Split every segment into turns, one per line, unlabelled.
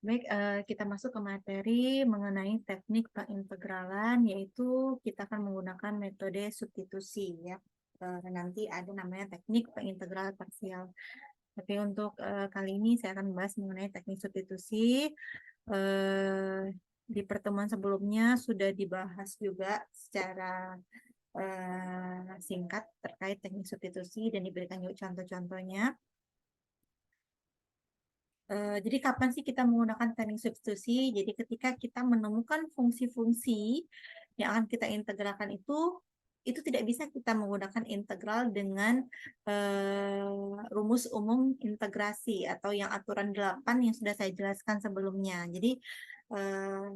Baik, kita masuk ke materi mengenai teknik pengintegralan, yaitu kita akan menggunakan metode substitusi ya. Nanti ada namanya teknik pengintegral parsial. Tapi untuk kali ini saya akan membahas mengenai teknik substitusi. Eh, di pertemuan sebelumnya sudah dibahas juga secara singkat terkait teknik substitusi dan diberikan juga contoh-contohnya. Jadi kapan sih kita menggunakan teknik substitusi? Jadi ketika kita menemukan fungsi-fungsi yang akan kita integralkan itu tidak bisa kita menggunakan integral dengan rumus umum integrasi atau yang aturan 8 yang sudah saya jelaskan sebelumnya. Jadi eh,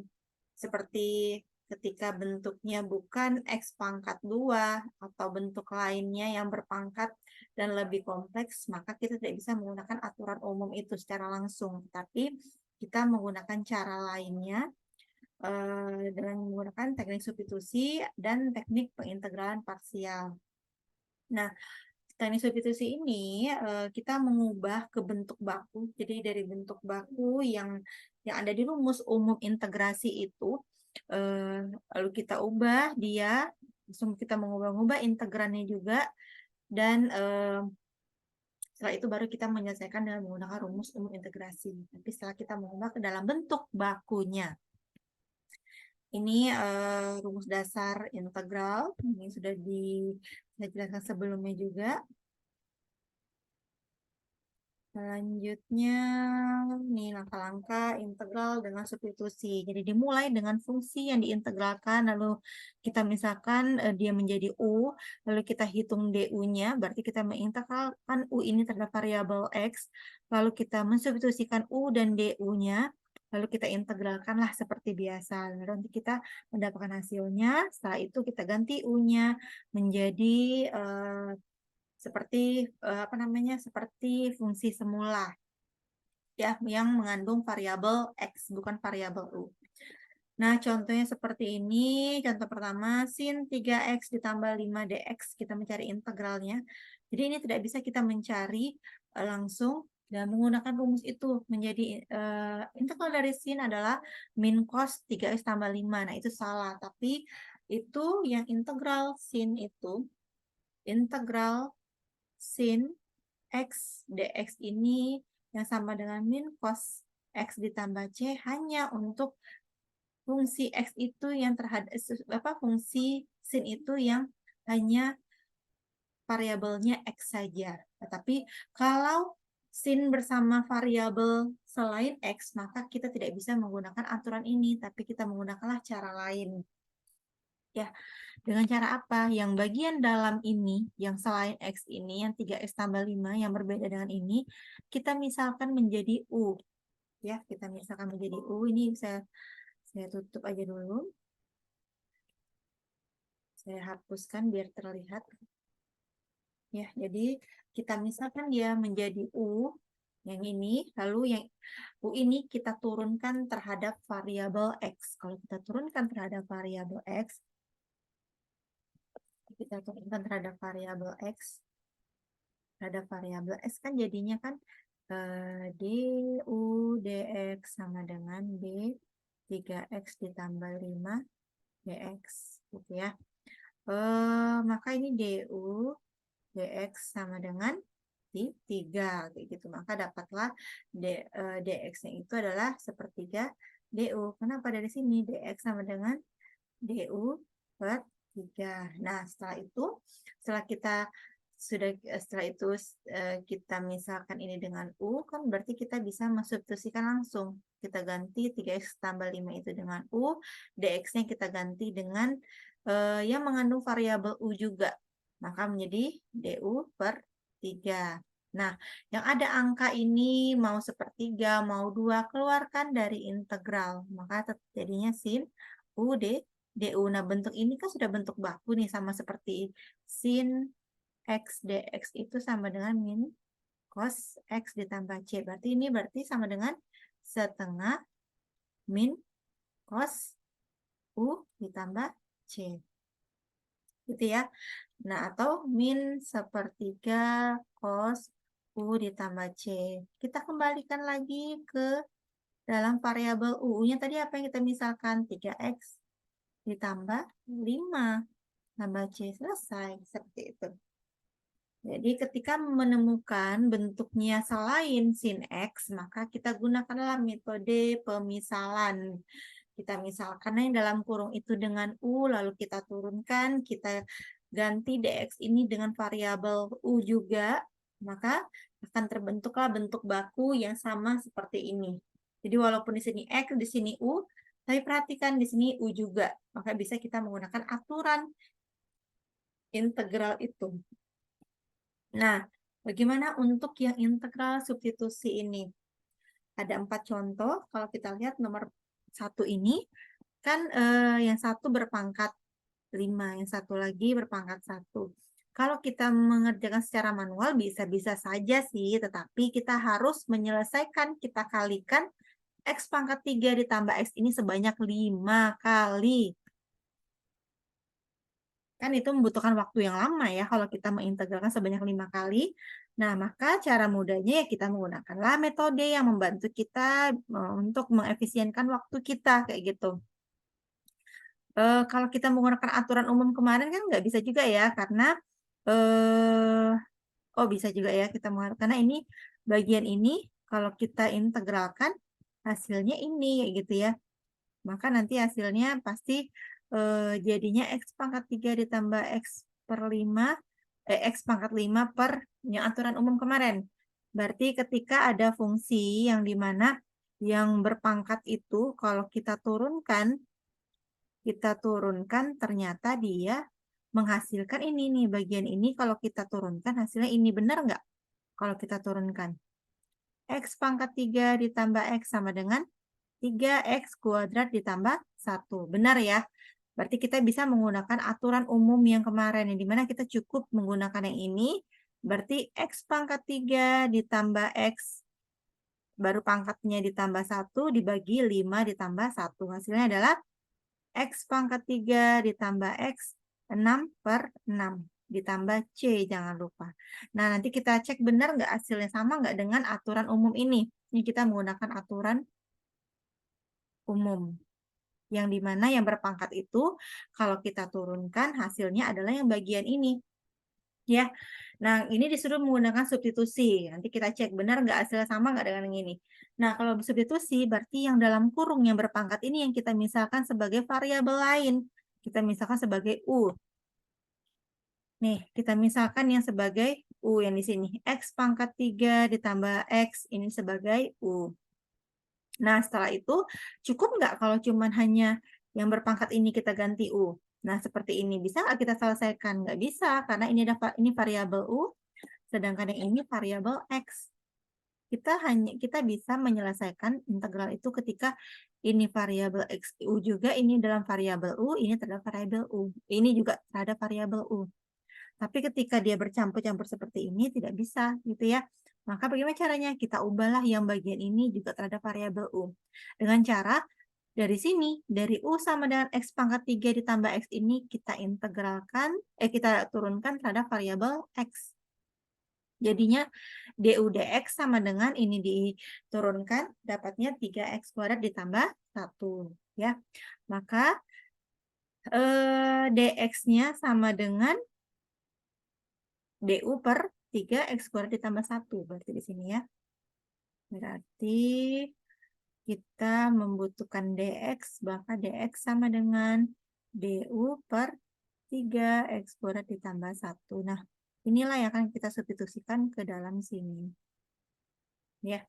seperti ketika bentuknya bukan X pangkat 2 atau bentuk lainnya yang berpangkat dan lebih kompleks, maka kita tidak bisa menggunakan aturan umum itu secara langsung. Tapi kita menggunakan cara lainnya dengan menggunakan teknik substitusi dan teknik pengintegralan parsial. Nah, teknik substitusi ini kita mengubah ke bentuk baku. Jadi dari bentuk baku yang ada di rumus umum integrasi itu, lalu kita ubah dia, langsung kita mengubah-ubah integrannya juga, dan setelah itu baru kita menyelesaikan dengan menggunakan rumus umum integrasi. Tapi setelah kita mengubah ke dalam bentuk bakunya. Ini rumus dasar integral, ini sudah saya jelaskan sebelumnya juga. Selanjutnya, nih langkah-langkah integral dengan substitusi. Jadi dimulai dengan fungsi yang diintegralkan, lalu kita misalkan dia menjadi U, lalu kita hitung DU-nya, berarti kita mengintegralkan U ini terhadap variabel X, lalu kita mensubstitusikan U dan DU-nya, lalu kita integralkanlah seperti biasa. Lalu nanti kita mendapatkan hasilnya, setelah itu kita ganti U-nya menjadi seperti apa namanya, seperti fungsi semula ya, yang mengandung variabel X bukan variabel U. Nah, contohnya seperti ini. Contoh pertama, sin 3X ditambah 5DX, kita mencari integralnya. Jadi ini tidak bisa kita mencari langsung dan menggunakan rumus itu. Menjadi integral dari sin adalah min cos 3X tambah 5. Nah, itu salah. Tapi itu yang integral sin itu, integral sin X dx ini yang sama dengan min cos X ditambah C hanya untuk fungsi X itu yang terhadap fungsi sin itu yang hanya variabelnya X saja. Tetapi kalau sin bersama variabel selain X, maka kita tidak bisa menggunakan aturan ini, tapi kita menggunakanlah cara lain. Ya, dengan cara apa? Yang bagian dalam ini, yang selain X ini, yang 3X tambah 5, yang berbeda dengan ini, kita misalkan menjadi U. Ya, kita misalkan menjadi U. Ini saya tutup aja dulu. Saya hapuskan biar terlihat. Ya, jadi kita misalkan dia menjadi U, yang ini, lalu yang U ini kita turunkan terhadap variabel X. Kalau kita turunkan terhadap variabel X, kita turunkan terhadap variabel X, kan jadinya kan du dx sama dengan b 3x ditambah 5 dx gitu ya. Maka ini du dx sama dengan 3 kayak gitu. Maka dapatlah dx-nya itu adalah sepertiga du. Kenapa dari sini dx sama dengan du per 3. Nah, setelah itu kita misalkan ini dengan U, kan berarti kita bisa mensubstitusikan langsung. Kita ganti 3X tambah 5 itu dengan U, DX-nya kita ganti dengan yang mengandung variabel U juga. Maka menjadi DU per 3. Nah, yang ada angka ini mau sepertiga, mau 2, keluarkan dari integral. Maka jadinya sin U DU. Nah, bentuk ini kan sudah bentuk baku nih, sama seperti sin X dx itu sama dengan min cos X ditambah C. Berarti ini sama dengan setengah min cos U ditambah C. Gitu ya. Nah, atau min sepertiga cos U ditambah C. Kita kembalikan lagi ke dalam variabel U-nya tadi apa yang kita misalkan? 3X ditambah 5 tambah C, selesai. Seperti itu. Jadi ketika menemukan bentuknya selain sin X, maka kita gunakanlah metode pemisalan. Kita misalkan yang dalam kurung itu dengan U, lalu kita turunkan, kita ganti dx ini dengan variabel U juga, maka akan terbentuklah bentuk baku yang sama seperti ini. Jadi walaupun di sini X, di sini U, tapi perhatikan di sini U juga. Maka bisa kita menggunakan aturan integral itu. Nah, bagaimana untuk yang integral substitusi ini? Ada 4 contoh. Kalau kita lihat nomor 1 ini, kan yang satu berpangkat 5, yang satu lagi berpangkat 1. Kalau kita mengerjakan secara manual bisa-bisa saja sih, tetapi kita harus menyelesaikan, kita kalikan X pangkat 3 ditambah X ini sebanyak 5 kali. Kan itu membutuhkan waktu yang lama ya kalau kita mengintegralkan sebanyak 5 kali. Nah, maka cara mudahnya ya kita menggunakanlah metode yang membantu kita untuk mengefisienkan waktu kita kayak gitu. Kalau kita menggunakan aturan umum kemarin kan nggak bisa juga ya karena oh bisa juga ya kita menggunakan karena ini bagian ini kalau kita integralkan hasilnya ini kayak gitu ya. Maka nanti hasilnya pasti jadinya X pangkat 3 ditambah X per 5, X pangkat 5 per yang aturan umum kemarin. Berarti ketika ada fungsi yang dimana yang berpangkat itu kalau kita turunkan ternyata dia menghasilkan ini nih, bagian ini kalau kita turunkan hasilnya ini, benar nggak? Kalau kita turunkan. X pangkat 3 ditambah X sama dengan 3X kuadrat ditambah 1. Benar ya? Berarti kita bisa menggunakan aturan umum yang kemarin, yang dimana kita cukup menggunakan yang ini. Berarti X pangkat 3 ditambah X, baru pangkatnya ditambah 1, dibagi 5 ditambah 1. Hasilnya adalah X pangkat 3 ditambah X, 6 per 6. Ditambah C, jangan lupa. Nah, nanti kita cek benar nggak hasilnya sama nggak dengan aturan umum ini. Ini kita menggunakan aturan umum. Yang dimana yang berpangkat itu, kalau kita turunkan hasilnya adalah yang bagian ini. Ya, nah ini disuruh menggunakan substitusi. Nanti kita cek benar nggak hasilnya sama nggak dengan yang ini. Nah, kalau substitusi berarti yang dalam kurung yang berpangkat ini yang kita misalkan sebagai variabel lain. Kita misalkan sebagai U. Nih, kita misalkan yang sebagai U yang di sini. X pangkat 3 ditambah X ini sebagai U. Nah, setelah itu cukup nggak kalau cuman hanya yang berpangkat ini kita ganti U? Nah, seperti ini. Bisa nggak kita selesaikan? Nggak bisa, karena ini variabel U, sedangkan yang ini variabel X. Kita bisa menyelesaikan integral itu ketika ini variabel X U juga, ini dalam variabel U, ini terhadap variabel U. Ini juga terhadap variabel U. Tapi ketika dia bercampur-campur seperti ini, tidak bisa gitu ya. Maka bagaimana caranya? Kita ubahlah yang bagian ini juga terhadap variabel U. Dengan cara dari sini, dari U sama dengan X pangkat 3 ditambah X ini kita integralkan, kita turunkan terhadap variabel X. Jadinya du dx sama dengan ini diturunkan, dapatnya 3x kuadrat ditambah 1. Ya. Maka dx-nya sama dengan du per 3x kuadrat ditambah 1. Berarti di sini ya. Berarti kita membutuhkan dx, maka dx sama dengan du per 3x kuadrat ditambah 1. Nah, inilah yang akan kita substitusikan ke dalam sini. Ya.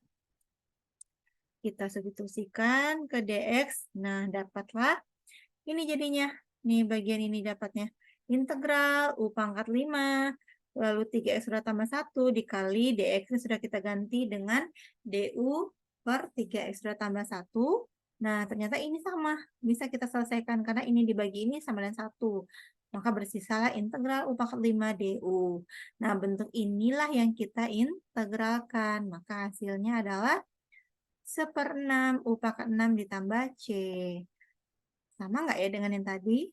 Kita substitusikan ke dx. Nah, dapatlah ini jadinya. Nih, bagian ini dapatnya. Integral U pangkat 5, lalu 3x sudah tambah 1, dikali dx sudah kita ganti dengan du per 3x sudah tambah 1. Nah, ternyata ini sama. Bisa kita selesaikan karena ini dibagi ini sama dengan 1. Maka bersisalah integral U pangkat 5 du. Nah, bentuk inilah yang kita integralkan. Maka hasilnya adalah 1/6 U pangkat 6 ditambah C. Sama nggak ya dengan yang tadi?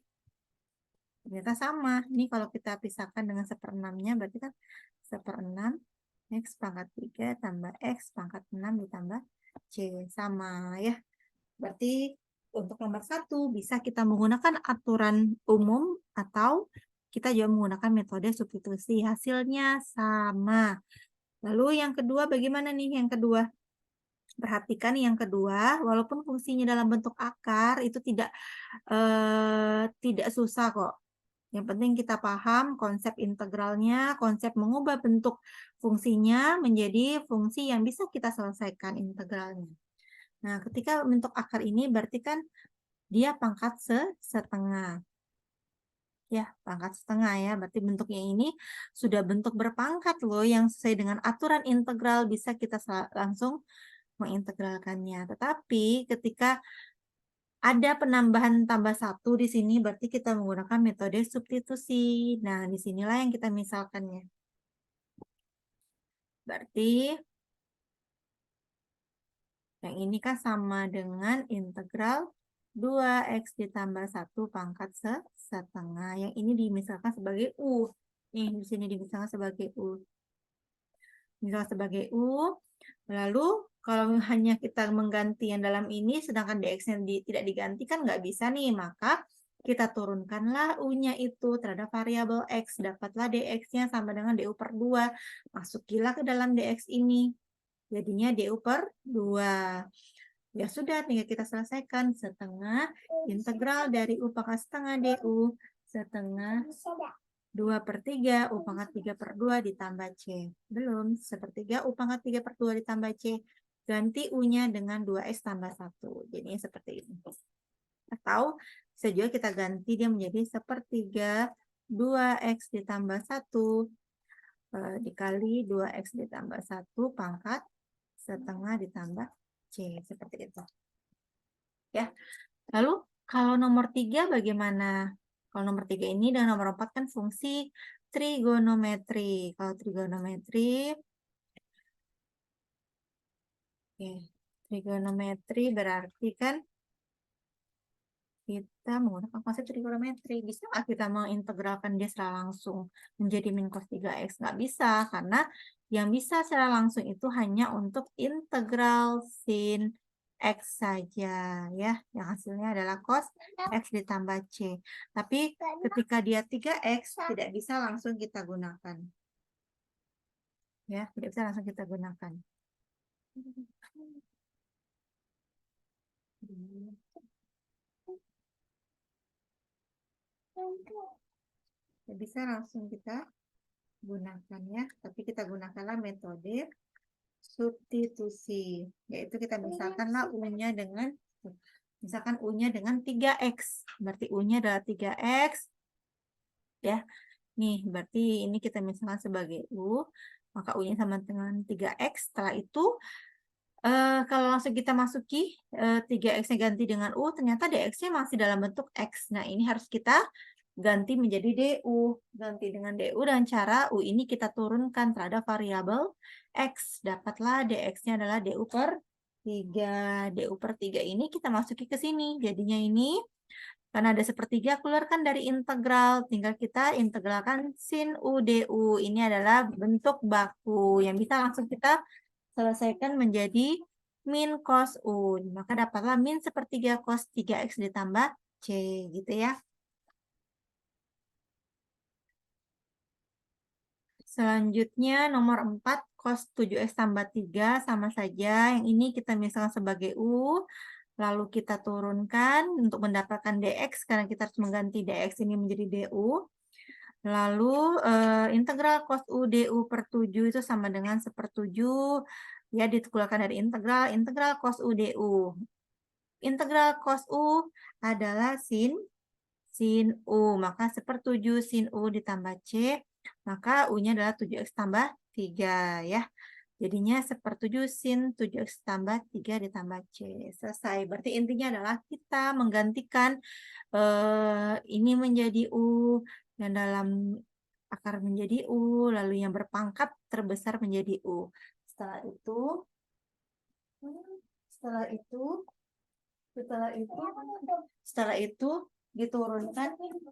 Ternyata sama. Ini kalau kita pisahkan dengan 1/6-nya berarti kan 1/6 X pangkat 3 tambah X pangkat 6 ditambah C. Sama ya. Berarti untuk nomor 1 bisa kita menggunakan aturan umum atau kita juga menggunakan metode substitusi. Hasilnya sama. Lalu yang kedua bagaimana nih yang kedua? Perhatikan yang kedua, walaupun fungsinya dalam bentuk akar itu tidak susah kok. Yang penting kita paham konsep integralnya, konsep mengubah bentuk fungsinya menjadi fungsi yang bisa kita selesaikan integralnya. Nah, ketika bentuk akar ini berarti kan dia pangkat setengah. Ya, pangkat setengah ya. Berarti bentuknya ini sudah bentuk berpangkat loh yang sesuai dengan aturan integral bisa kita langsung mengintegralkannya. Tetapi ketika ada penambahan tambah 1 di sini berarti kita menggunakan metode substitusi. Nah, disinilah yang kita misalkannya. Berarti yang ini kan sama dengan integral 2x ditambah 1 pangkat setengah. Yang ini dimisalkan sebagai U. Nih, di sini dimisalkan sebagai U. Misalkan sebagai U. Lalu, kalau hanya kita mengganti yang dalam ini, sedangkan dx-nya tidak digantikan, nggak bisa nih. Maka, kita turunkanlah U-nya itu terhadap variabel X. Dapatlah dx-nya sama dengan du per 2. Masukilah ke dalam dx ini. Jadinya du per 2. Ya sudah, tinggal kita selesaikan. Setengah integral dari U pangkat setengah du. Setengah 2/3 U pangkat 3 per 2 ditambah C. Belum, 1/3 U pangkat 3 per 2 ditambah C. Ganti U-nya dengan 2X tambah 1. Jadinya seperti ini. Atau bisa juga kita ganti dia menjadi 1/3 2X ditambah 1 dikali 2X ditambah 1 pangkat setengah ditambah C. Seperti itu. Ya. Lalu kalau nomor 3 bagaimana? Kalau nomor 3 ini dengan nomor 4 kan fungsi trigonometri. Kalau trigonometri, trigonometri berarti kan kita menggunakan konsep trigonometri. Bisa nggak kita mengintegralkan dia secara langsung menjadi min cos 3x? Nggak bisa, karena yang bisa secara langsung itu hanya untuk integral sin X saja ya, yang hasilnya adalah cos X ditambah C. Tapi ketika dia 3X tidak bisa langsung kita gunakan. Ya, tidak bisa langsung kita gunakan. Tidak bisa langsung kita gunakan ya, tapi kita gunakanlah metode substitusi, yaitu kita misalkanlah U-nya dengan misalkan U-nya dengan 3X. Berarti U-nya adalah 3X. Ya. Nih, berarti ini kita misalkan sebagai U. Maka U-nya sama dengan 3X. Setelah itu, kalau langsung kita masuki 3X-nya ganti dengan U, ternyata dx-nya masih dalam bentuk X. Nah, ini harus kita ganti menjadi du. Ganti dengan du dan cara U ini kita turunkan terhadap variabel X. Dapatlah dx-nya adalah du per 3. Du per 3 ini kita masuki ke sini. Jadinya ini, karena ada 1/3, keluarkan dari integral. Tinggal kita integralkan sin U du. Ini adalah bentuk baku yang bisa langsung kita selesaikan menjadi min cos U. Maka dapatlah min 1/3 cos 3X ditambah C. Gitu ya. Selanjutnya nomor 4 cos 7X tambah 3 sama saja. Yang ini kita misalkan sebagai U. Lalu kita turunkan untuk mendapatkan dx karena kita harus mengganti dx ini menjadi du. Lalu integral cos U du per 7 itu sama dengan 1/7. Ya, dikeluarkan dari integral cos U du. Integral cos U adalah sin U. Maka 1/7 sin U ditambah C. Maka U-nya adalah 7X tambah 3 ya. Jadinya 1/7 sin 7X tambah 3 ditambah C. Selesai. Berarti intinya adalah kita menggantikan ini menjadi U, yang dalam akar menjadi U, lalu yang berpangkat terbesar menjadi U. Setelah itu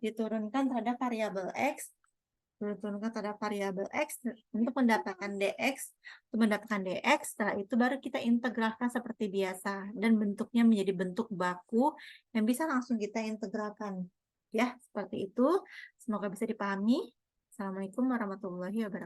diturunkan terhadap variabel X. turunkan terhadap variabel X untuk mendapatkan DX. Untuk mendapatkan DX, setelah itu baru kita integralkan seperti biasa. Dan bentuknya menjadi bentuk baku yang bisa langsung kita integralkan. Ya, seperti itu. Semoga bisa dipahami. Assalamualaikum warahmatullahi wabarakatuh.